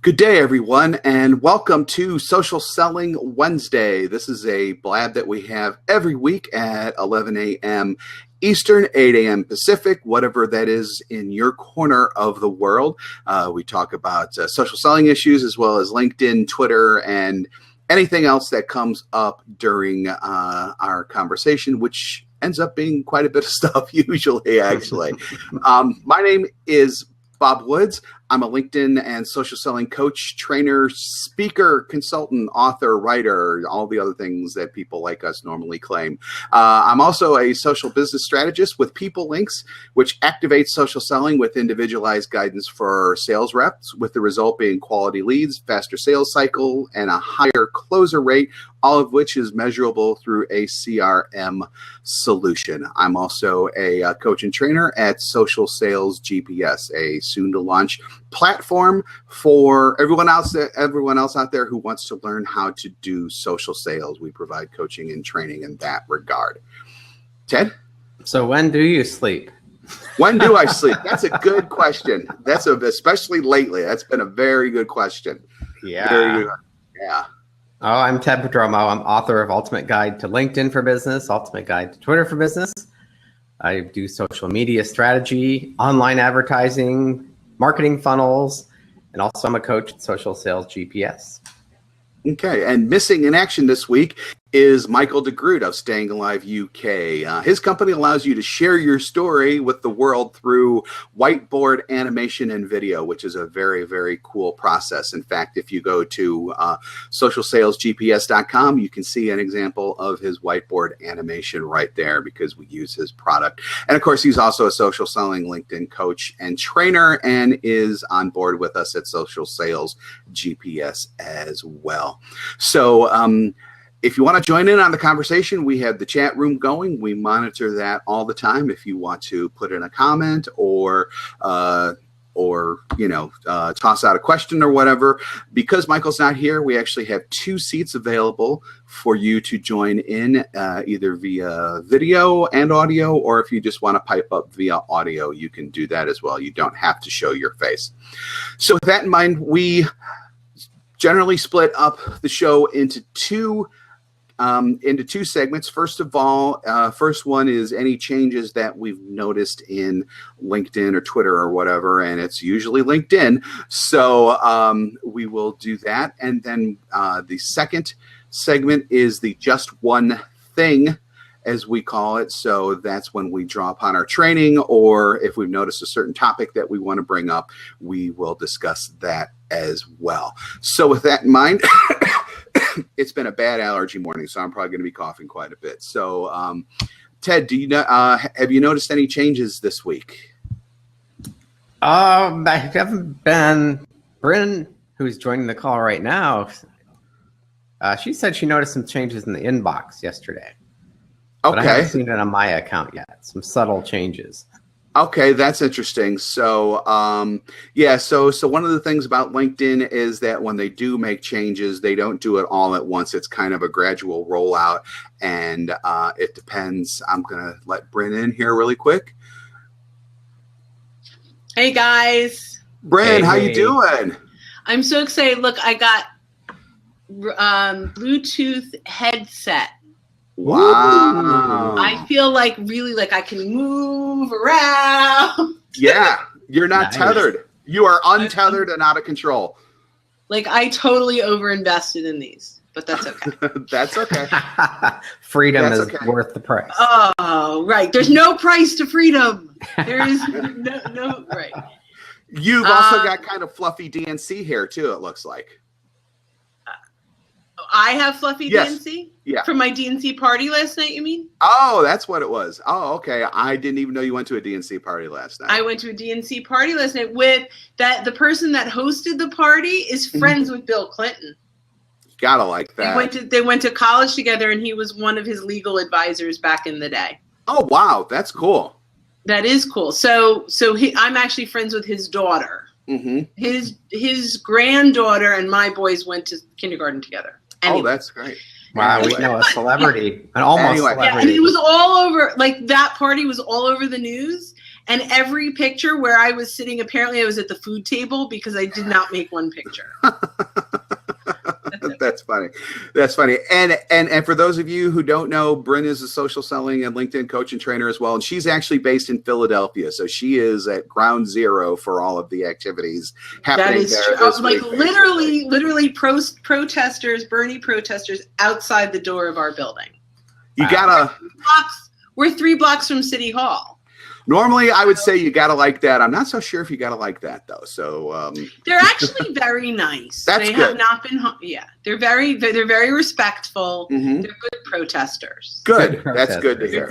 Good day, everyone, and welcome to Social Selling Wednesday. This is a blab that we have every week at 11 a.m. Eastern, 8 a.m. Pacific, whatever that is in your corner of the world. We talk about social selling issues as well as LinkedIn, Twitter, and anything else that comes up during our conversation, which ends up being quite a bit of stuff usually, actually. My name is Bob Woods. I'm a LinkedIn and social selling coach, trainer, speaker, consultant, author, writer, all the other things that people like us normally claim. I'm also a social business strategist with People Links, which activates social selling with individualized guidance for sales reps, with the result being quality leads, faster sales cycle, and a higher closer rate, all of which is measurable through a CRM solution. I'm also a coach and trainer at Social Sales GPS, a soon-to-launch platform for everyone else out there who wants to learn how to do social sales. We provide coaching and training in that regard. Ted? So when do you sleep? When do I sleep? That's a good question. Especially lately. That's been a very good question. Yeah. Very good. Yeah. Oh, I'm Ted Prodromou. I'm author of Ultimate Guide to LinkedIn for Business, Ultimate Guide to Twitter for Business. I do social media strategy, online advertising, marketing funnels, and also I'm a coach at Social Sales GPS. Okay, and missing in action this week is Michael DeGroot of Staying Alive UK. His company allows you to share your story with the world through whiteboard animation and video, which is a very, very cool process. In fact, if you go to socialsalesgps.com, you can see an example of his whiteboard animation right there because we use his product. And of course, he's also a social selling LinkedIn coach and trainer and is on board with us at Social Sales GPS as well. So, if you want to join in on the conversation, we have the chat room going. We monitor that all the time. If you want to put in a comment or toss out a question or whatever, because Michael's not here, we actually have 2 seats available for you to join in either via video and audio, or if you just want to pipe up via audio, you can do that as well. You don't have to show your face. So with that in mind, we generally split up the show into two segments. First of all, first one is any changes that we've noticed in LinkedIn or Twitter or whatever, and it's usually LinkedIn. So we will do that. And then the second segment is the just one thing, as we call it. So that's when we draw upon our training, or if we've noticed a certain topic that we want to bring up, we will discuss that as well. So with that in mind, it's been a bad allergy morning, so I'm probably going to be coughing quite a bit. So, Ted, do you know? Have you noticed any changes this week? I haven't been. Bryn, who's joining the call right now, she said she noticed some changes in the inbox yesterday. Okay. But I haven't seen it on my account yet. Some subtle changes. Okay, that's interesting. So, so one of the things about LinkedIn is that when they do make changes, they don't do it all at once. It's kind of a gradual rollout, and it depends. I'm going to let Bryn in here really quick. Hey, guys. Bryn, how you doing? I'm so excited. Look, I got Bluetooth headset. Wow. I feel like really like I can move around. Yeah, you're not tethered. You are untethered and out of control. Like I totally overinvested in these, but that's okay. That's okay. Freedom is worth the price. Oh, right. There's no price to freedom. There is no right. You've also got kind of fluffy DNC hair too, it looks like. I have fluffy DNC? Yeah. From my DNC party last night, you mean? Oh, that's what it was. Oh, okay. I didn't even know you went to a DNC party last night. I went to a DNC party last night with that. The person that hosted the party is friends with Bill Clinton. Gotta like that. They went to college together, and he was one of his legal advisors back in the day. Oh, wow. That's cool. That is cool. So I'm actually friends with his daughter. Mm-hmm. His granddaughter and my boys went to kindergarten together. Anyway. Oh, that's great. Wow, we know a celebrity, an almost celebrity. Yeah, and it was all over, like that party was all over the news. And every picture where I was sitting, apparently I was at the food table because I did not make one picture. That's funny. That's funny. And for those of you who don't know, Bryn is a social selling and LinkedIn coach and trainer as well. And she's actually based in Philadelphia. So she is at ground zero for all of the activities happening that is there. true. Like literally protesters, Bernie protesters outside the door of our building. You gotta. We're 3 blocks from City Hall. Normally, I would say you gotta like that. I'm not so sure if you gotta like that though. So they're actually very nice. That's they good. have not been. Yeah, they're very respectful. Mhm. They're good protesters. Good. That's good to hear.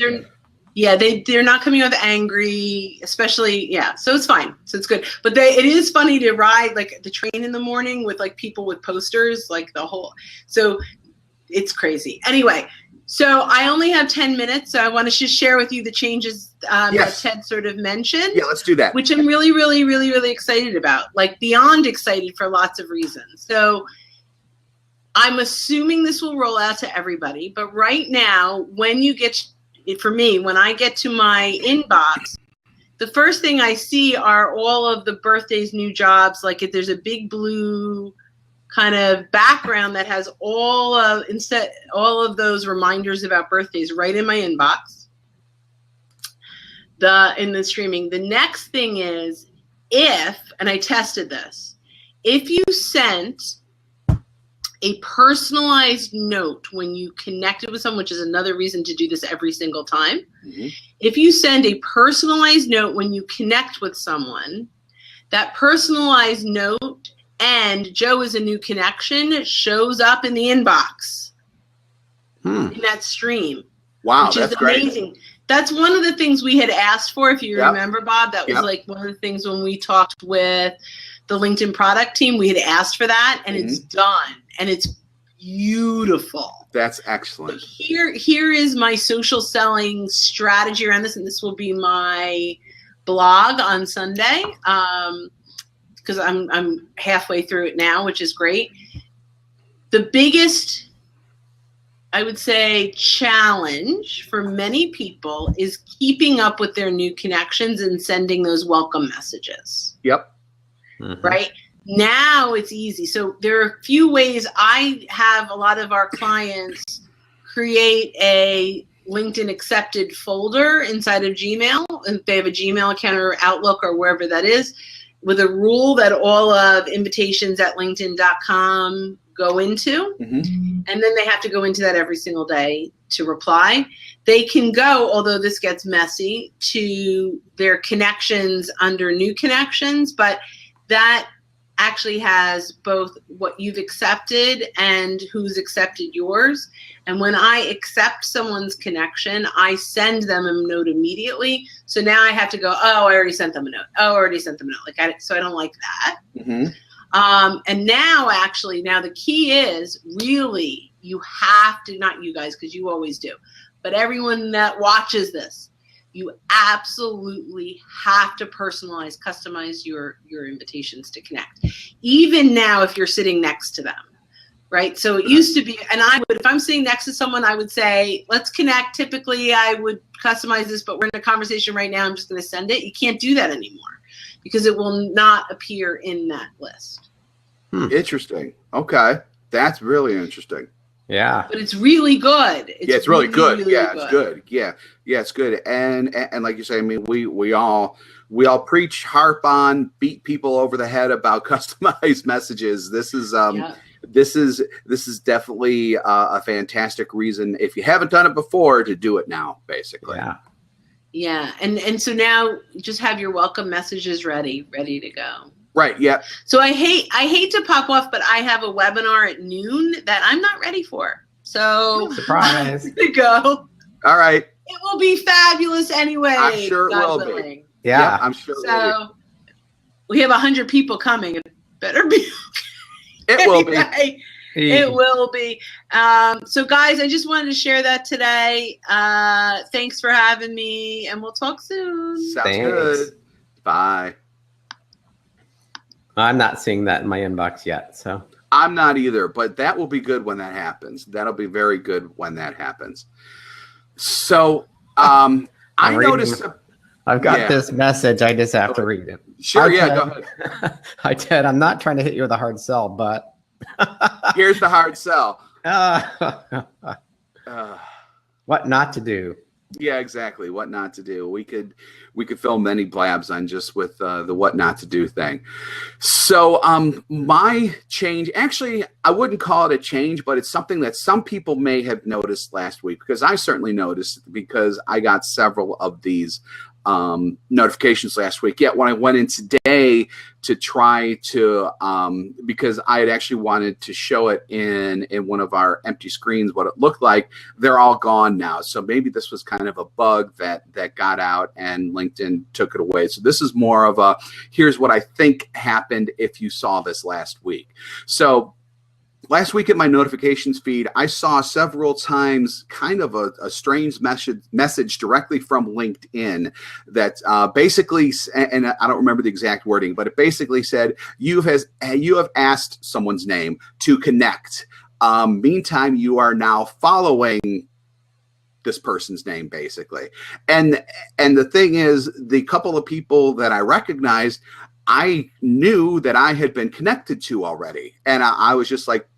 They're not coming off angry, especially so it's fine. So it's good. But it is funny to ride like the train in the morning with like people with posters, like the whole. So it's crazy. Anyway. So I only have 10 minutes, so I want to just share with you the changes that Ted sort of mentioned. Yeah, let's do that. Which I'm really, really, really, really excited about, like beyond excited for lots of reasons. So I'm assuming this will roll out to everybody, but right now, when I get to my inbox, the first thing I see are all of the birthdays, new jobs, like if there's a big blue kind of background that has all of those reminders about birthdays right in my inbox. In the streaming. The next thing is and I tested this, if you sent a personalized note when you connected with someone, which is another reason to do this every single time. Mm-hmm. If you send a personalized note when you connect with someone, that personalized note and Joe is a new connection shows up in the inbox in that stream. Wow, which that's is amazing. Great. That's one of the things we had asked for, if you remember, Bob. That was like one of the things when we talked with the LinkedIn product team, we had asked for that, and it's done, and it's beautiful. That's excellent. Here is my social selling strategy around this, and this will be my blog on Sunday. Because I'm halfway through it now, which is great. The biggest, I would say, challenge for many people is keeping up with their new connections and sending those welcome messages. Yep. Mm-hmm. Right? Now it's easy. So there are a few ways. I have a lot of our clients create a LinkedIn accepted folder inside of Gmail, if they have a Gmail account or Outlook or wherever that is, with a rule that all of invitations at linkedin.com go into. Mm-hmm. And then they have to go into that every single day to reply. They can go, although this gets messy, to their connections under new connections, but that actually has both what you've accepted and who's accepted yours. And when I accept someone's connection, I send them a note immediately. So now I have to go, I already sent them a note. So I don't like that. Mm-hmm. And now the key is really, you have to, not you guys, because you always do, but everyone that watches this, you absolutely have to personalize, customize your invitations to connect. Even now, if you're sitting next to them, right? So it used to be, and if I'm sitting next to someone, I would say, let's connect. Typically, I would customize this, but we're in a conversation right now. I'm just going to send it. You can't do that anymore because it will not appear in that list. Interesting. Okay. That's really interesting. Yeah. But it's really good. It's really good. It's good. Yeah, it's good. And like you say, I mean, we all preach, harp on, beat people over the head about customized messages. This is this is definitely a fantastic reason, if you haven't done it before, to do it now, basically. Yeah. Yeah. And so now just have your welcome messages ready to go. Right. Yeah. So I hate to pop off, but I have a webinar at noon that I'm not ready for. So surprise. To go. All right. It will be fabulous anyway. I'm sure it will be. Yeah, I'm sure. So we have 100 people coming. It better be. It will be. It will be. So guys, I just wanted to share that today. Thanks for having me, and we'll talk soon. Sounds good. Bye. I'm not seeing that in my inbox yet, so. I'm not either, but that will be good when that happens. That'll be very good when that happens. So I noticed I've got Yeah. this message. I just have to read it. Sure, Hi, yeah, Ted. go ahead. Hi, Ted. I'm not trying to hit you with a hard sell, but Here's the hard sell. uh, Uh, what not to do. Yeah, exactly. What not to do. We could film many blabs on just with the what not to do thing. So my change, actually, I wouldn't call it a change, but it's something that some people may have noticed last week, because I certainly noticed, because I got several of these notifications last week. Yet when I went in today to try to, because I had actually wanted to show it in one of our empty screens, what it looked like, they're all gone now. So maybe this was kind of a bug that got out and LinkedIn took it away. So this is more of a, here's what I think happened if you saw this last week. So last week in my notifications feed, I saw several times kind of a strange message directly from LinkedIn that basically, and I don't remember the exact wording, but it basically said, you have asked someone's name to connect. Meantime, you are now following this person's name, basically. And the thing is, the couple of people that I recognized, I knew that I had been connected to already. And I was just like,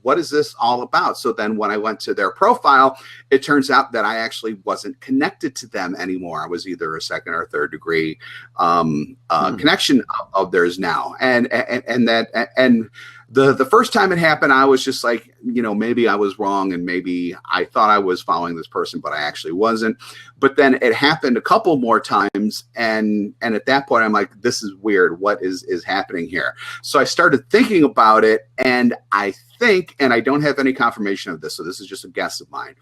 what is this all about? So then when I went to their profile, it turns out that I actually wasn't connected to them anymore. I was either a second or third degree connection of theirs now. And the first time it happened, I was just like, maybe I was wrong, and maybe I thought I was following this person, but I actually wasn't. But then it happened a couple more times, and at that point, I'm like, this is weird. What is happening here? So I started thinking about it, and I think, and I don't have any confirmation of this, so this is just a guess of mine,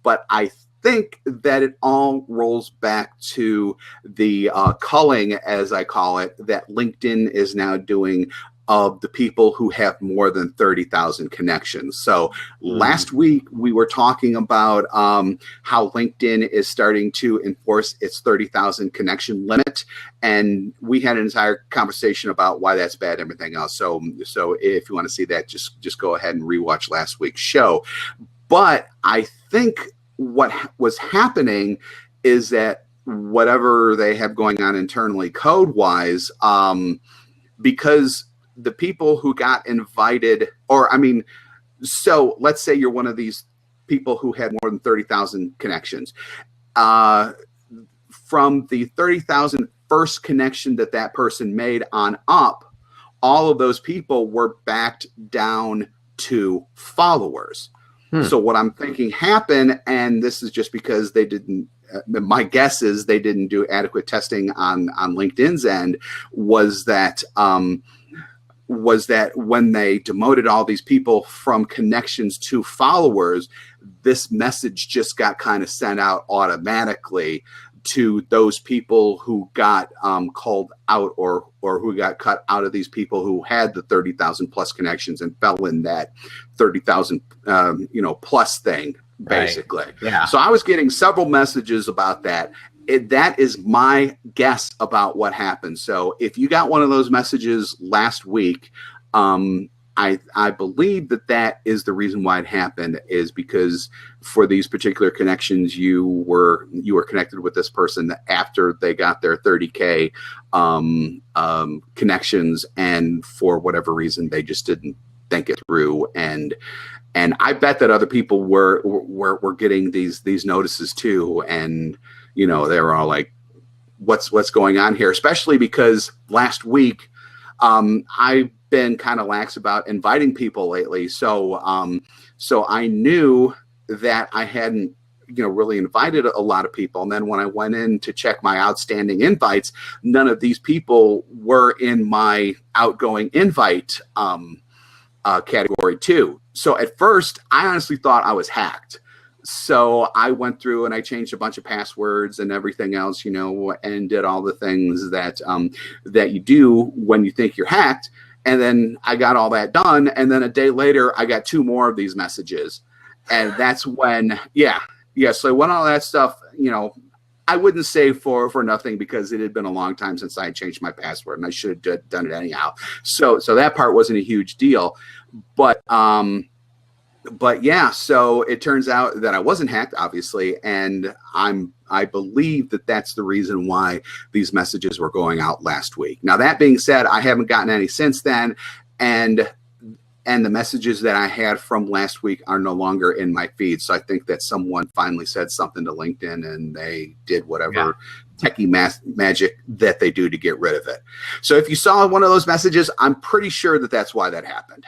but I think that it all rolls back to the culling, as I call it, that LinkedIn is now doing of the people who have more than 30,000 connections. So last week we were talking about how LinkedIn is starting to enforce its 30,000 connection limit. And we had an entire conversation about why that's bad and everything else. So if you want to see that, just go ahead and rewatch last week's show. But I think what was happening is that whatever they have going on internally code-wise, because the people who got invited, so let's say you're one of these people who had more than 30,000 connections. From the 30,000 first connection that person made on up, all of those people were backed down to followers. So what I'm thinking happened, and this is just because they didn't, my guess is they didn't do adequate testing on LinkedIn's end, was that when they demoted all these people from connections to followers, this message just got kind of sent out automatically to those people who got called out or who got cut out of these people who had the 30,000 plus connections and fell in that 30,000 plus thing, basically. Right. Yeah. So I was getting several messages about that. That is my guess about what happened. So if you got one of those messages last week, I believe that is the reason why it happened, is because for these particular connections, you were connected with this person after they got their 30K connections, and for whatever reason they just didn't think it through. And I bet that other people were getting these notices too, and they were all like, what's going on here? Especially because last week I've been kind of lax about inviting people lately. So I knew that I hadn't really invited a lot of people. And then when I went in to check my outstanding invites, none of these people were in my outgoing invite category too. So at first I honestly thought I was hacked. So I went through and I changed a bunch of passwords and everything else, and did all the things that you do when you think you're hacked. And then I got all that done. And then a day later, I got 2 more of these messages. And that's when, so when all that stuff, I wouldn't say for nothing, because it had been a long time since I had changed my password, and I should have done it anyhow. So that part wasn't a huge deal. But but yeah, so it turns out that I wasn't hacked, obviously, and I believe that that's the reason why these messages were going out last week. Now, that being said, I haven't gotten any since then, and the messages that I had from last week are no longer in my feed. So I think that someone finally said something to LinkedIn, and they did whatever techie magic that they do to get rid of it. So if you saw one of those messages, I'm pretty sure that that's why that happened,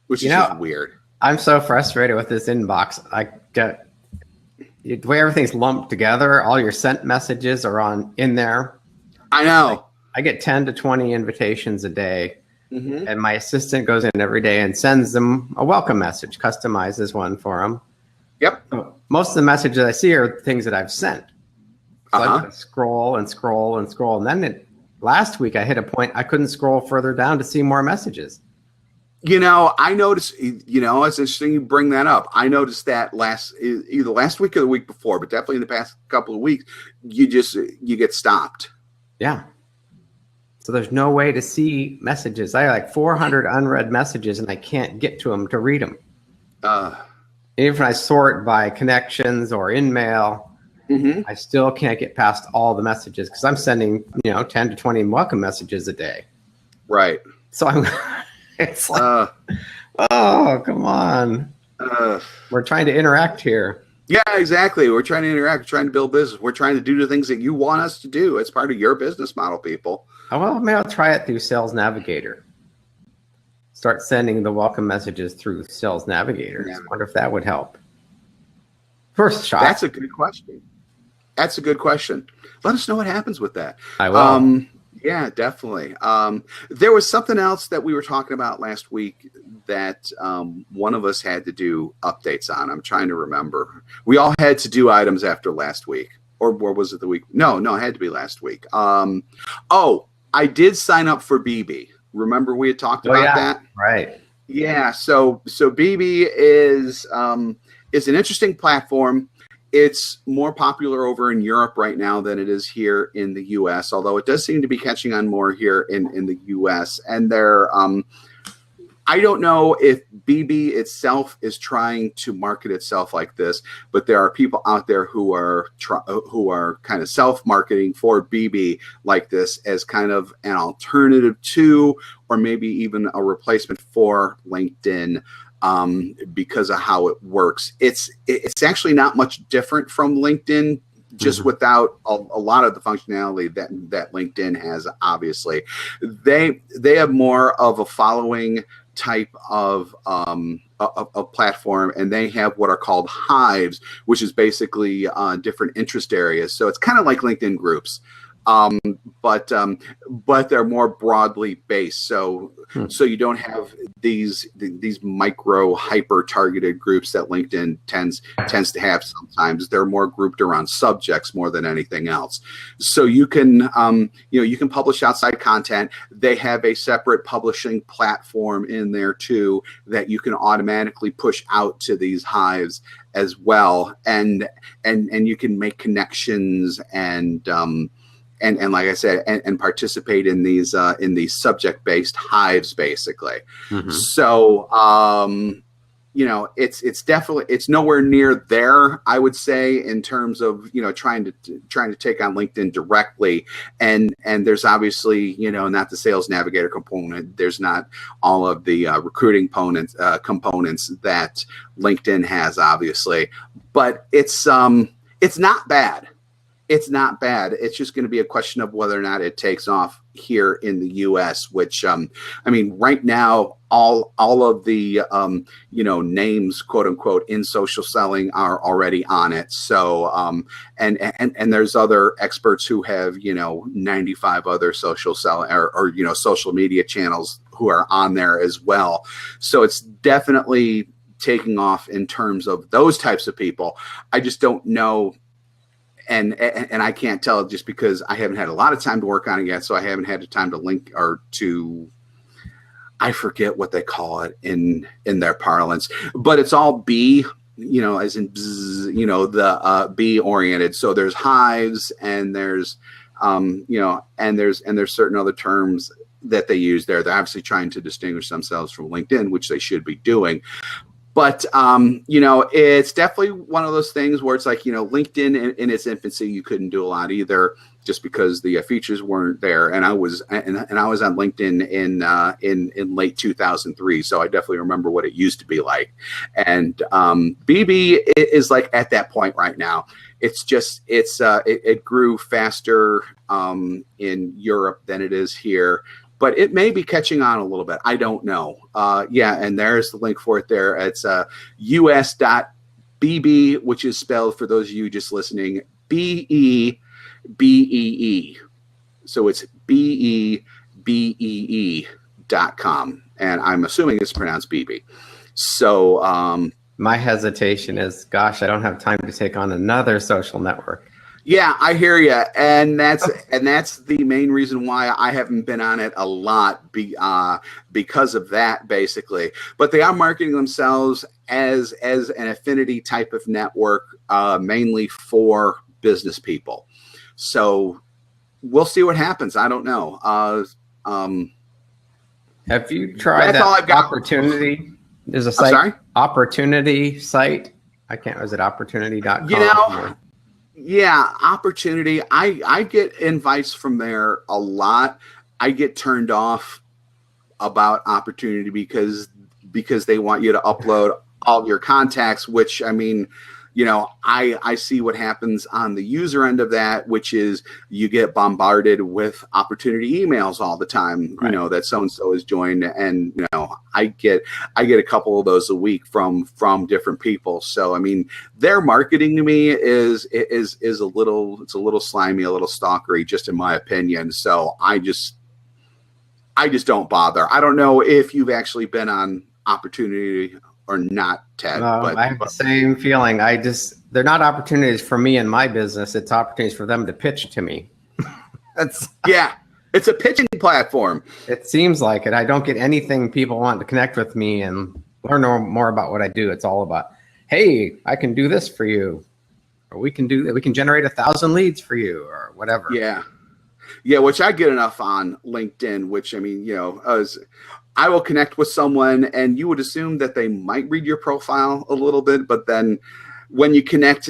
which is just weird. I'm so frustrated with this inbox. I get the way everything's lumped together. All your sent messages are in there. I know. I get 10 to 20 invitations a day, Mm-hmm. and my assistant goes in every day and sends them a welcome message, customizes one for them. Yep. So most of the messages I see are things that I've sent. So I gotta scroll and scroll and scroll, and then last week I hit a point I couldn't scroll further down to see more messages. You know, I noticed, you know, it's interesting you bring that up. I noticed that either last week or the week before, but definitely in the past couple of weeks, you get stopped. Yeah. So there's no way to see messages. I have like 400 unread messages and I can't get to them to read them. Even if I sort by connections or in mail, I still can't get past all the messages because I'm sending, 10 to 20 welcome messages a day. Right. So it's like, oh, come on. We're trying to interact here. Yeah, exactly. We're trying to interact. We're trying to build business. We're trying to do the things that you want us to do. It's part of your business model, people. Oh, well, maybe I'll try it through Sales Navigator. Start sending the welcome messages through Sales Navigator. I wonder if that would help. First shot. That's a good question. That's a good question. Let us know what happens with that. I will. Yeah, definitely. There was something else that we were talking about last week that one of us had to do updates on. I'm trying to remember. We all had to do items after last week. Or was it the week? No, it had to be last week. I did sign up for BB. Remember we had talked about that? Right. Yeah, so BB is an interesting platform. It's more popular over in Europe right now than it is here in the U.S., although it does seem to be catching on more here in the U.S. And I don't know if BB itself is trying to market itself like this, but there are people out there who are kind of self-marketing for BB like this as kind of an alternative to, or maybe even a replacement for LinkedIn. Because of how it works. It's actually not much different from LinkedIn, just without a lot of the functionality that LinkedIn has. Obviously, they have more of a following type of platform, and they have what are called hives, which is basically different interest areas. So it's kind of like LinkedIn groups. But they're more broadly based. So you don't have these micro hyper targeted groups that LinkedIn tends to have sometimes. They're more grouped around subjects more than anything else. So you can you can publish outside content. They have a separate publishing platform in there too that you can automatically push out to these hives as well, and you can make connections and like I said, and participate in these subject-based hives, basically. So, it's definitely, it's nowhere near there, I would say, in terms of trying to take on LinkedIn directly. And there's obviously not the Sales Navigator component. There's not all of the recruiting components that LinkedIn has, obviously. But it's not bad. It's not bad. It's just going to be a question of whether or not it takes off here in the U.S., which, right now, all of the, names, quote unquote, in social selling are already on it. So, and there's other experts who have, 95 other social selling or social media channels who are on there as well. So it's definitely taking off in terms of those types of people. I just don't know. And I can't tell just because I haven't had a lot of time to work on it yet. So I haven't had the time to link or to, I forget what they call it in their parlance, but it's all B, as in, bzz, the B oriented. So there's hives and there's, and there's certain other terms that they use there. They're obviously trying to distinguish themselves from LinkedIn, which they should be doing. But it's definitely one of those things where it's like, LinkedIn in its infancy, you couldn't do a lot either, just because the features weren't there. And I was on LinkedIn in late 2003, so I definitely remember what it used to be like. And BB is like at that point right now. It's just it grew faster in Europe than it is here, but it may be catching on a little bit. I don't know. And there's the link for it there. It's us.bb, which is spelled, for those of you just listening, BEBEE. So it's BEBEE.com. And I'm assuming it's pronounced BB. So my hesitation is, gosh, I don't have time to take on another social network. Yeah, I hear you, and that's the main reason why I haven't been on it a lot, because of that, basically. But they are marketing themselves as an affinity type of network, mainly for business people. So we'll see what happens. I don't know. Have you tried that Opportunity? There's a site, sorry? Opportunity site. Was it opportunity.com? Yeah, Opportunity. I get invites from there a lot. I get turned off about Opportunity because they want you to upload all of your contacts, which, I mean, I see what happens on the user end of that, which is you get bombarded with Opportunity emails all the time, right, that so-and-so has joined. And, I get a couple of those a week from different people. So, I mean, their marketing to me is a little slimy, a little stalkery, just in my opinion. So I just don't bother. I don't know if you've actually been on Opportunity or not, Ted. But I have the same feeling. They're not opportunities for me and my business. It's opportunities for them to pitch to me. It's a pitching platform. It seems like it. I don't get anything people want to connect with me and learn more about what I do. It's all about, hey, I can do this for you, or we can generate 1,000 leads for you, or whatever. Yeah, which I get enough on LinkedIn, which, I mean, I will connect with someone and you would assume that they might read your profile a little bit, but then when you connect,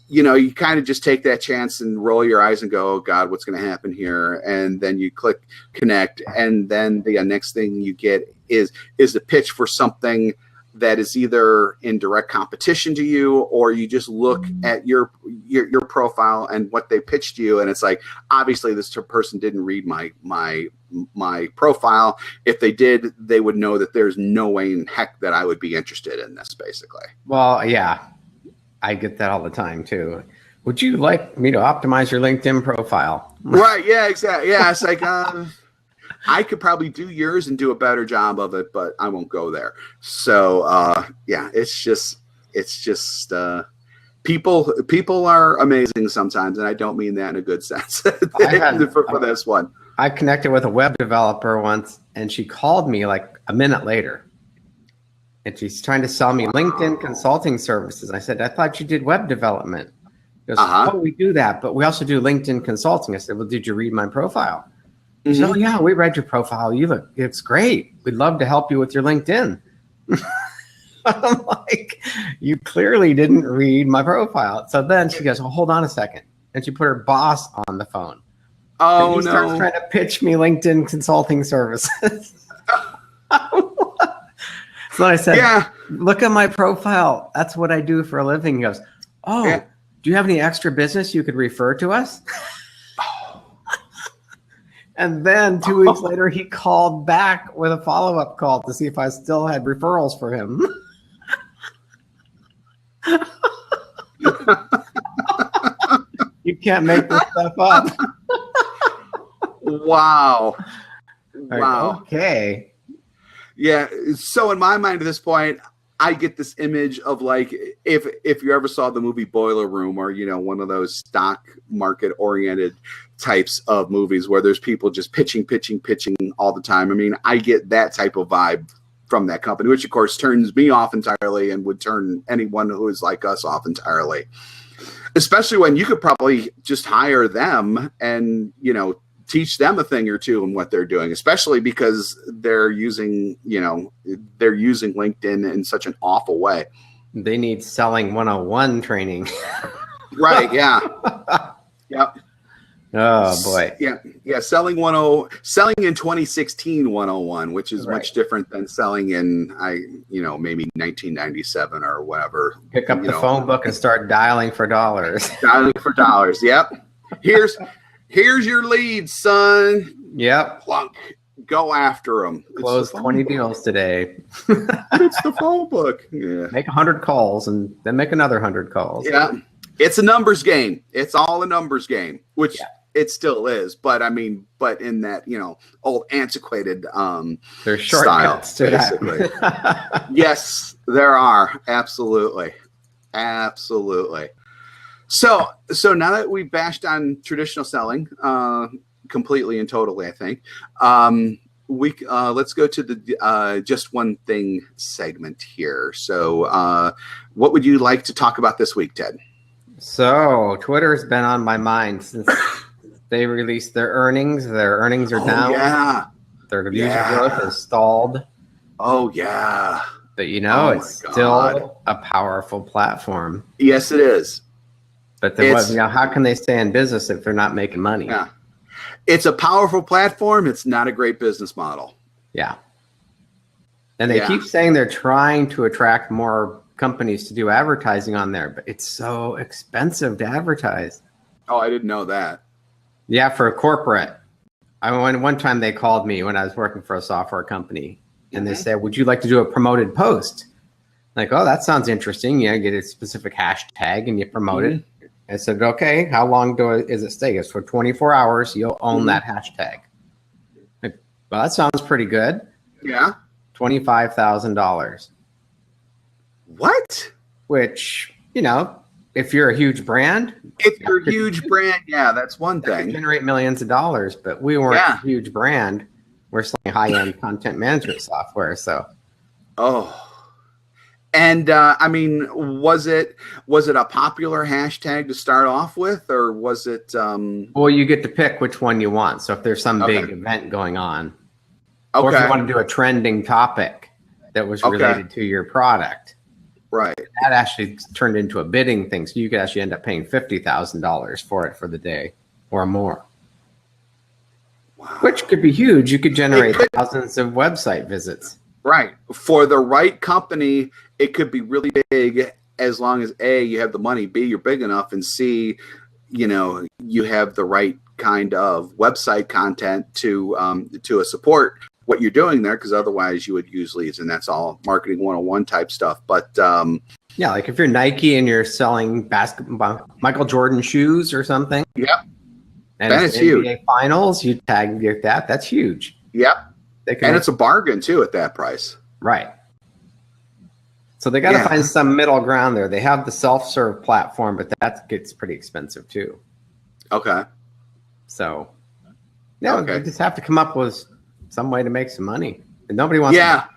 you kind of just take that chance and roll your eyes and go, oh God, what's going to happen here? And then you click connect. And then the next thing you get is a pitch for something that is either in direct competition to you, or you just look at your profile and what they pitched you. And it's like, obviously this person didn't read my profile. If they did, they would know that there's no way in heck that I would be interested in this, basically. Well, yeah, I get that all the time too. Would you like me to optimize your LinkedIn profile? Right. Yeah, exactly. Yeah. It's like, I could probably do yours and do a better job of it, but I won't go there. So, it's just people are amazing sometimes. And I don't mean that in a good sense for this one. I connected with a web developer once, and she called me like a minute later, and she's trying to sell me LinkedIn consulting services. I said, I thought you did web development. She goes, oh, we do that, but we also do LinkedIn consulting. I said, well, did you read my profile? She said, oh yeah, we read your profile. It's great. We'd love to help you with your LinkedIn. I'm like, you clearly didn't read my profile. So then she goes, well, hold on a second. And she put her boss on the phone. Oh, and he starts trying to pitch me LinkedIn consulting services. So I said, look at my profile. That's what I do for a living. He goes, do you have any extra business you could refer to us? And then 2 weeks later, he called back with a follow-up call to see if I still had referrals for him. You can't make this stuff up. Wow. Wow. Okay. Yeah. So in my mind at this point, I get this image of like, if you ever saw the movie Boiler Room, or, one of those stock market oriented types of movies where there's people just pitching all the time. I mean, I get that type of vibe from that company, which of course turns me off entirely and would turn anyone who is like us off entirely, especially when you could probably just hire them and, teach them a thing or two in what they're doing, especially because they're using LinkedIn in such an awful way. They need selling 101 training. Right. Yeah. Yep. Oh boy. Yeah. Selling in 2016 101, which is much different than selling in maybe 1997 or whatever. Pick up the phone book and start dialing for dollars. Dialing for dollars. Yep. Here's your lead, son. Yep. Plunk. Go after them. Close 20 deals today. It's the phone book. Yeah. Make 100 calls and then make another 100 calls. Yeah. It's a numbers game. It's all a numbers game, which it still is. But I mean, in that, old antiquated there's shortcuts style, to basically. that. Yes, there are. Absolutely. So now that we bashed on traditional selling completely and totally, I think, let's go to the just one thing segment here. So what would you like to talk about this week, Ted? So Twitter's been on my mind since they released their earnings. Their earnings are down. Yeah. Their user growth has stalled. Oh, yeah. But it's still a powerful platform. Yes, it is. But how can they stay in business if they're not making money? Yeah. It's a powerful platform. It's not a great business model. Yeah. And they keep saying they're trying to attract more companies to do advertising on there, but it's so expensive to advertise. Oh, I didn't know that. Yeah, for a corporate. One time they called me when I was working for a software company, and they said, "Would you like to do a promoted post?" Like, oh, that sounds interesting. Yeah, get a specific hashtag and you promote it. I said, okay, how long is it stay? It's for 24 hours. You'll own that hashtag. Like, well, that sounds pretty good. Yeah. $25,000. What? Which, if you're a huge brand. If you're a huge brand, that's one thing. Generate millions of dollars, but we weren't a huge brand. We're selling high-end content management software, so. Oh. And was it a popular hashtag to start off with, or was it? Well, you get to pick which one you want. So if there's some big event going on, or if you want to do a trending topic that was related to your product, right? That actually turned into a bidding thing. So you could actually end up paying $50,000 for it for the day or more. Wow. Which could be huge. You could generate thousands of website visits. Right. For the right company, it could be really big as long as A, you have the money, B, you're big enough, and C, you have the right kind of website content to support what you're doing there, because otherwise you would use leads, and that's all marketing 101 type stuff. But like if you're Nike and you're selling basketball, Michael Jordan shoes or something. Yep. And it's huge. NBA finals, you tag that. That's huge. Yep. And it's a bargain too at that price. Right. So they got to find some middle ground there. They have the self-serve platform, but that gets pretty expensive too. Okay. So, you just have to come up with some way to make some money. And nobody wants to.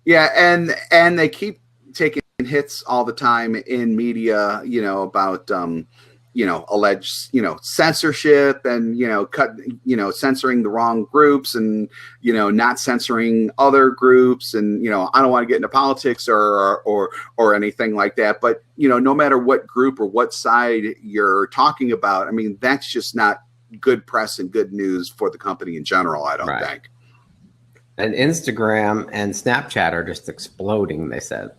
Yeah, and they keep taking hits all the time in media, about alleged, censorship and, censoring the wrong groups and, not censoring other groups. And, I don't want to get into politics or anything like that. But, no matter what group or what side you're talking about, that's just not good press and good news for the company in general, I don't think. And Instagram and Snapchat are just exploding, they said.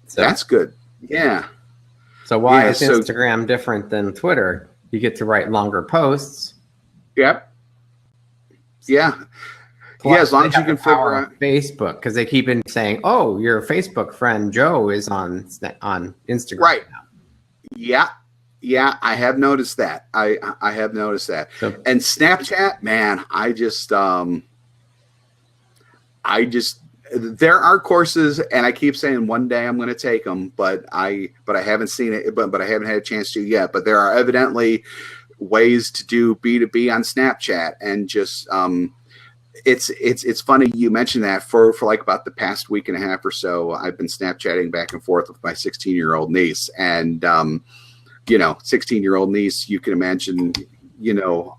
So that's good. Yeah. So why is Instagram different than Twitter? You get to write longer posts. Yep. Yeah. Plus, as long as you can figure out Facebook, because they keep saying, "Oh, your Facebook friend Joe is on Instagram." Right. Now. Yeah. I have noticed that. I have noticed that. So, and Snapchat, man, I just there are courses, and I keep saying one day I'm going to take them, but I haven't seen it, but I haven't had a chance to yet. But there are evidently ways to do B2B on Snapchat, and just it's funny you mentioned that. For like about the past week and a half or so, I've been Snapchatting back and forth with my 16-year-old niece, and 16-year-old niece, you can imagine,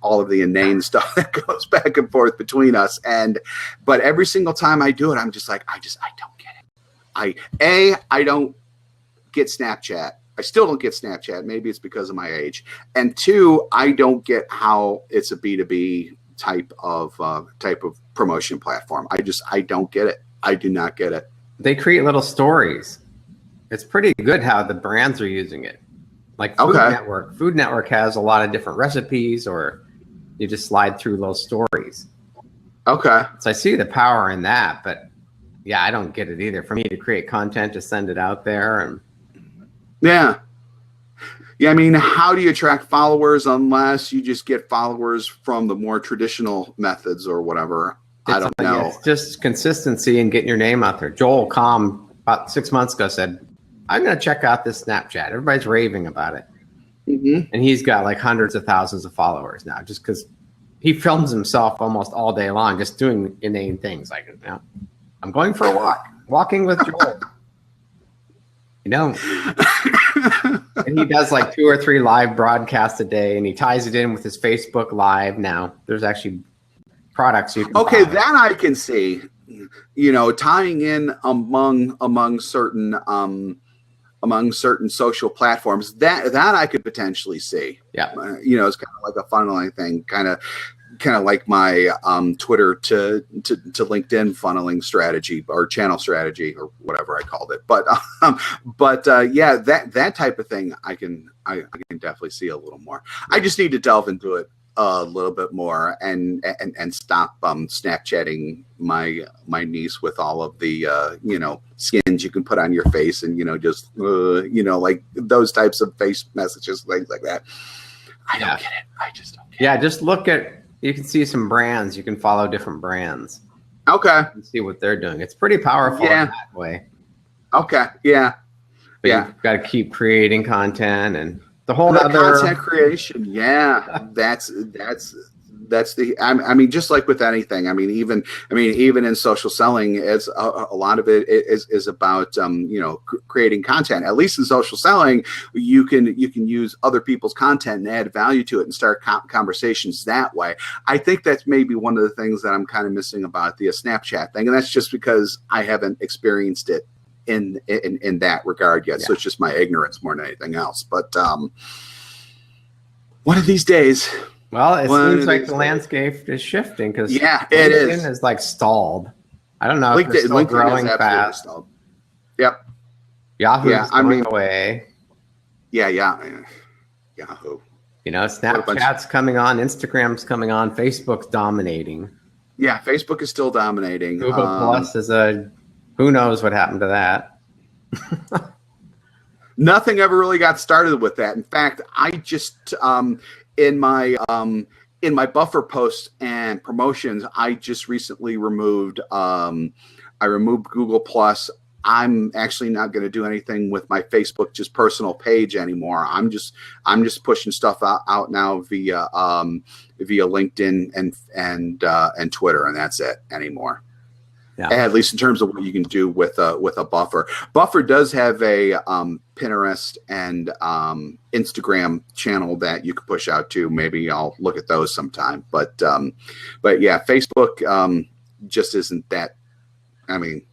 all of the inane stuff that goes back and forth between us. But every single time I do it, I'm just like, I don't get it. I don't get Snapchat. I still don't get Snapchat. Maybe it's because of my age. And two, I don't get how it's a B2B type of promotion platform. I don't get it. I do not get it. They create little stories. It's pretty good how the brands are using it. Like Food Network. Food Network has a lot of different recipes, or you just slide through those stories. Okay. So I see the power in that, but yeah, I don't get it either. For me to create content, to send it out there, and yeah. I mean, how do you attract followers unless you just get followers from the more traditional methods or whatever? I don't know. It's just consistency and getting your name out there. Joel Comm about 6 months ago said, I'm going to check out this Snapchat. Everybody's raving about it. Mm-hmm. And he's got like hundreds of thousands of followers now, just because he films himself almost all day long, just doing inane things. Like, I'm going for a walk, walking with Joel. And he does like 2 or 3 live broadcasts a day, and he ties it in with his Facebook Live. Now there's actually products you can buy. That I can see, tying in among certain social platforms, that I could potentially see. Yeah. It's kind of like a funneling thing, kind of like my Twitter to LinkedIn funneling strategy or channel strategy or whatever I called it. But yeah, that type of thing I can definitely see a little more. I just need to delve into it a little bit more and stop Snapchatting my niece with all of the skins you can put on your face and just like those types of face messages, things like that. I don't get it. I just don't get it. Yeah, just look at, you can see some brands. You can follow different brands. Okay. And see what they're doing. It's pretty powerful in that way. Okay. Yeah. But you've got to keep creating content and the whole other content creation. Yeah. That's the, I mean, just like with anything, even in social selling, it's a lot of it is about, creating content. At least in social selling, you can use other people's content and add value to it and start conversations that way. I think that's maybe one of the things that I'm kind of missing about the Snapchat thing. And that's just because I haven't experienced it in that regard yet. Yeah. So it's just my ignorance more than anything else. But one of these days. Well, it seems like the landscape is shifting because it LinkedIn is like stalled. I don't know if it's still growing fast. Stalled. Yep. Yahoo's going away. Yeah. Yahoo. Snapchat's coming on, Instagram's coming on, Facebook's dominating. Yeah, Facebook is still dominating. Google Plus is who knows what happened to that. Nothing ever really got started with that. In fact, I just in my buffer posts and promotions, I just recently removed Google Plus. I'm actually not going to do anything with my Facebook just personal page anymore. I'm just pushing stuff out now via LinkedIn and Twitter, and that's it anymore. Yeah. At least in terms of what you can do with a buffer. Buffer does have a Pinterest and Instagram channel that you can push out to. Maybe I'll look at those sometime. But yeah, Facebook just isn't that. I mean,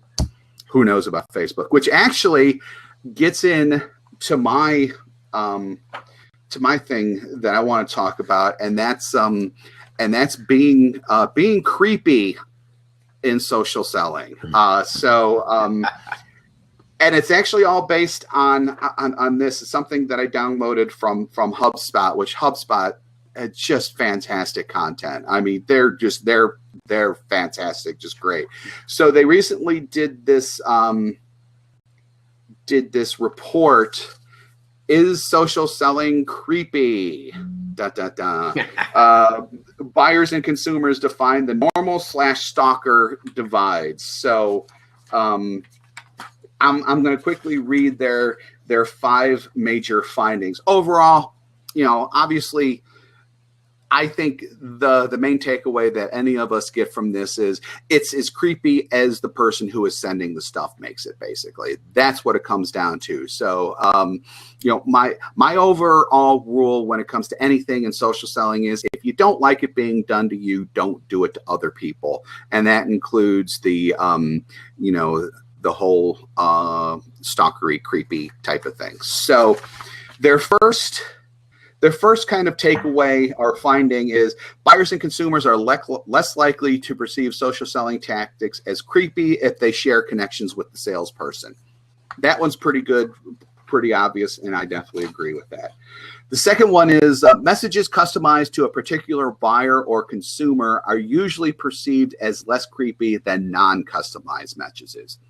who knows about Facebook? Which actually gets in to my thing that I want to talk about, and that's being creepy in social selling. And it's actually all based on this. It's something that I downloaded from HubSpot, which HubSpot is just fantastic content. I mean, they're fantastic, just great. So they recently did this report. Is social selling creepy? Buyers and consumers define the normal/stalker divides. So I'm going to quickly read their 5 major findings. Overall, obviously, I think the main takeaway that any of us get from this is it's as creepy as the person who is sending the stuff makes it. Basically, that's what it comes down to. So, my overall rule when it comes to anything in social selling is if you don't like it being done to you, don't do it to other people, and that includes the the whole stalkery, creepy type of thing. So, their first kind of takeaway or finding is buyers and consumers are less likely to perceive social selling tactics as creepy if they share connections with the salesperson. That one's pretty good, pretty obvious, and I definitely agree with that. The second one is messages customized to a particular buyer or consumer are usually perceived as less creepy than non-customized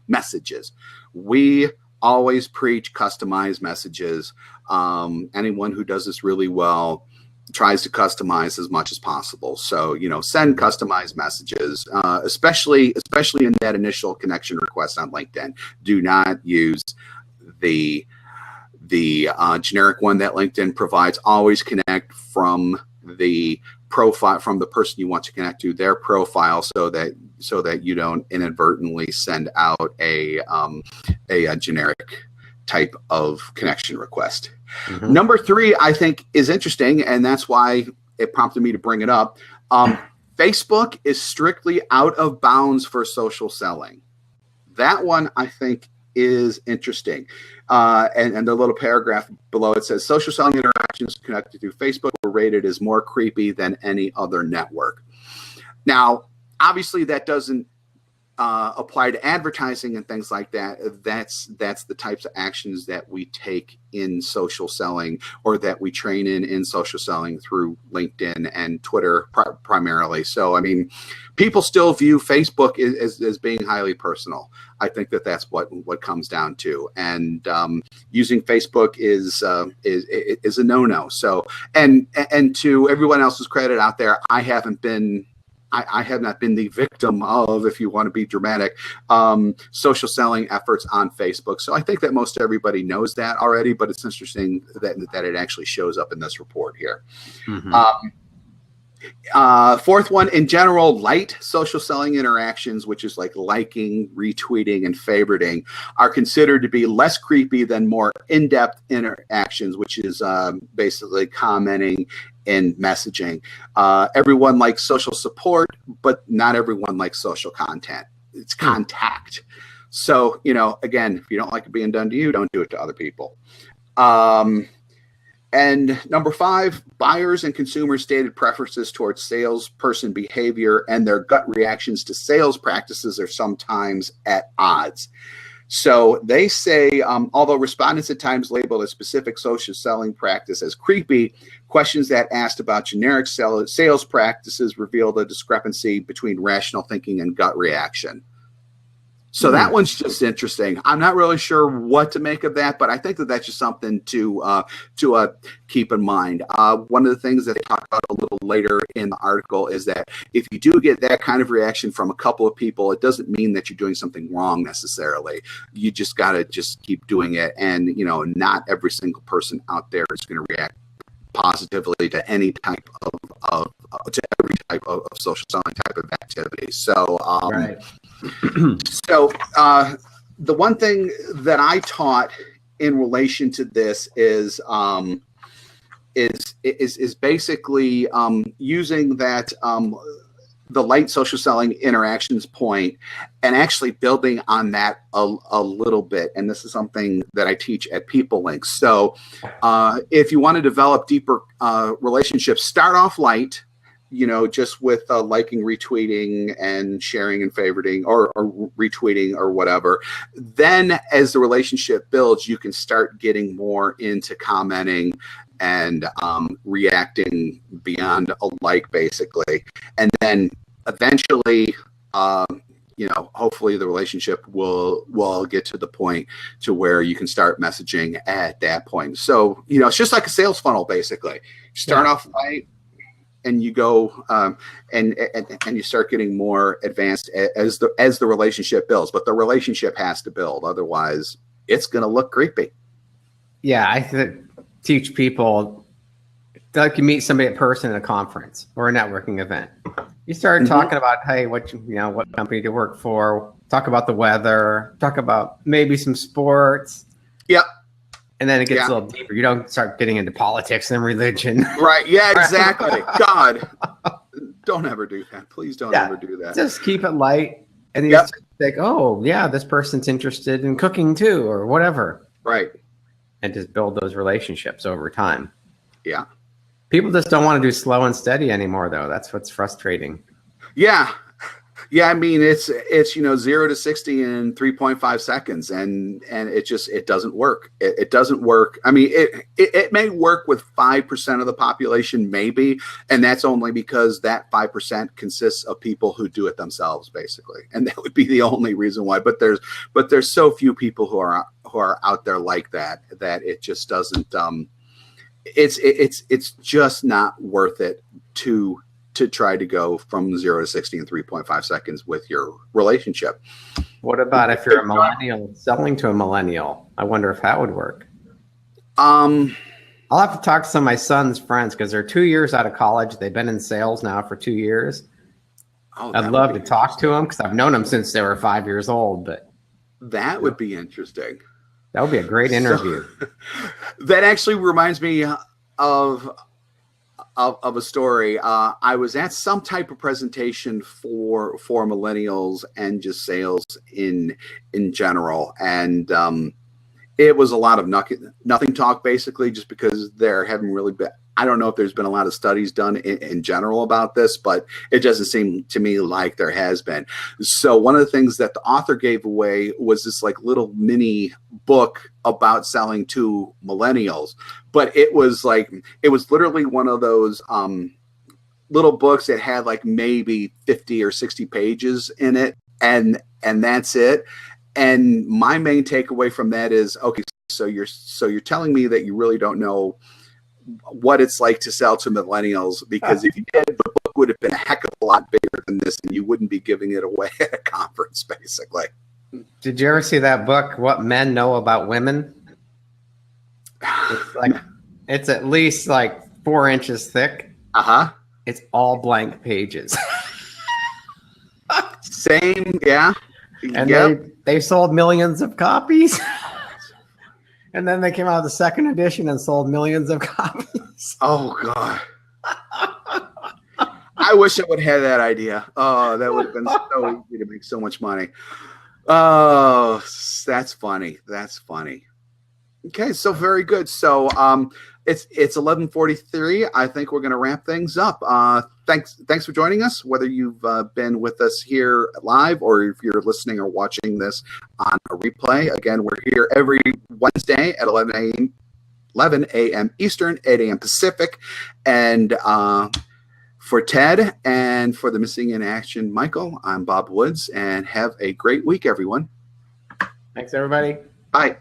messages. We always preach customized messages. Anyone who does this really well tries to customize as much as possible. So, send customized messages, especially in that initial connection request on LinkedIn. Do not use the generic one that LinkedIn provides. Always connect from the profile, from the person you want to connect to, their profile, so that you don't inadvertently send out a generic type of connection request. Mm-hmm. Number 3, I think, is interesting, and that's why it prompted me to bring it up. Facebook is strictly out of bounds for social selling. That one, I think, is interesting. And the little paragraph below it says, social selling interactions connected through Facebook were rated as more creepy than any other network. Now, obviously, that doesn't apply to advertising and things like that. That's the types of actions that we take in social selling, or that we train in social selling through LinkedIn and Twitter primarily. So, I mean, people still view Facebook as being highly personal. I think that's what comes down to, and using Facebook is a no-no. So, and to everyone else's credit out there, I have not been the victim of, if you want to be dramatic, social selling efforts on Facebook. So I think that most everybody knows that already, but it's interesting that it actually shows up in this report here. Mm-hmm. Fourth one, in general, light social selling interactions, which is like liking, retweeting, and favoriting, are considered to be less creepy than more in-depth interactions, which is basically commenting and messaging. Everyone likes social support, but not everyone likes social content. It's contact. So, again, if you don't like it being done to you, don't do it to other people. And number 5, buyers and consumers' stated preferences towards salesperson behavior and their gut reactions to sales practices are sometimes at odds. So they say, although respondents at times label a specific social selling practice as creepy, questions that asked about generic sales practices reveal the discrepancy between rational thinking and gut reaction. So that one's just interesting. I'm not really sure what to make of that, but I think that's just something to keep in mind. One of the things that they talk about a little later in the article is that if you do get that kind of reaction from a couple of people, it doesn't mean that you're doing something wrong necessarily. You just got to just keep doing it. And, not every single person out there is going to react positively to any type of every type of social selling type of activity. So, right. So the one thing that I taught in relation to this is basically using that the light social selling interactions point and actually building on that a little bit. And this is something that I teach at PeopleLink. So if you want to develop deeper relationships, start off light. Just with liking, retweeting, and sharing and favoriting, or retweeting or whatever. Then as the relationship builds, you can start getting more into commenting and reacting beyond a like, basically. And then eventually, hopefully the relationship will get to the point to where you can start messaging at that point. So, it's just like a sales funnel, basically. Start off light, and you go and you start getting more advanced as the relationship builds. But the relationship has to build, otherwise it's going to look creepy. Yeah, I teach people like you meet somebody in person at a conference or a networking event. You start talking about, hey, what company do you work for? Talk about the weather. Talk about maybe some sports. Yep. And then it gets a little deeper. You don't start getting into politics and religion. Right. Yeah, exactly. God, don't ever do that. Please don't ever do that. Just keep it light. And you just think, oh, yeah, this person's interested in cooking too, or whatever. Right. And just build those relationships over time. Yeah. People just don't want to do slow and steady anymore, though. That's what's frustrating. Yeah. Yeah. I mean, it's 0 to 60 in 3.5 seconds, and it doesn't work. It doesn't work. I mean, it may work with 5% of the population, maybe, and that's only because that 5% consists of people who do it themselves, basically, and that would be the only reason why. But there's so few people who are out there like that it just doesn't. It's just not worth it to try to go from 0 to 60 in 3.5 seconds with your relationship. What about if you're a millennial selling to a millennial? I wonder if that would work. I'll have to talk to some of my son's friends because they're 2 years out of college. They've been in sales now for 2 years. I'd love to talk to them because I've known them since they were 5 years old. But that would be interesting. That would be a great interview. So, that actually reminds me of a story. I was at some type of presentation for millennials and just sales in general, and it was a lot of nothing talk, basically, just because there haven't really been. I don't know if there's been a lot of studies done in general about this, but it doesn't seem to me like there has been. So one of the things that the author gave away was this like little mini book about selling to millennials, but it was literally one of those little books that had like maybe 50 or 60 pages in it, and that's it. And my main takeaway from that is, okay, so you're telling me that you really don't know what it's like to sell to millennials, because if you did, the book would have been a heck of a lot bigger than this, and you wouldn't be giving it away at a conference, basically. Did you ever see that book, What Men Know About Women? It's at least like 4 inches thick. It's all blank pages. Same, yeah. And they sold millions of copies. And then they came out with the second edition and sold millions of copies. Oh, God. I wish I would have had that idea. Oh, that would have been so easy to make so much money. Oh, that's funny. That's funny. Okay, so very good. So it's 11:43. I think we're going to wrap things up. Thanks for joining us, whether you've been with us here live or if you're listening or watching this on a replay. Again, we're here every Wednesday at 11 a.m. Eastern, 8 a.m. Pacific. And for Ted and for the Missing in Action Michael, I'm Bob Woods, and have a great week, everyone. Thanks, everybody. Bye.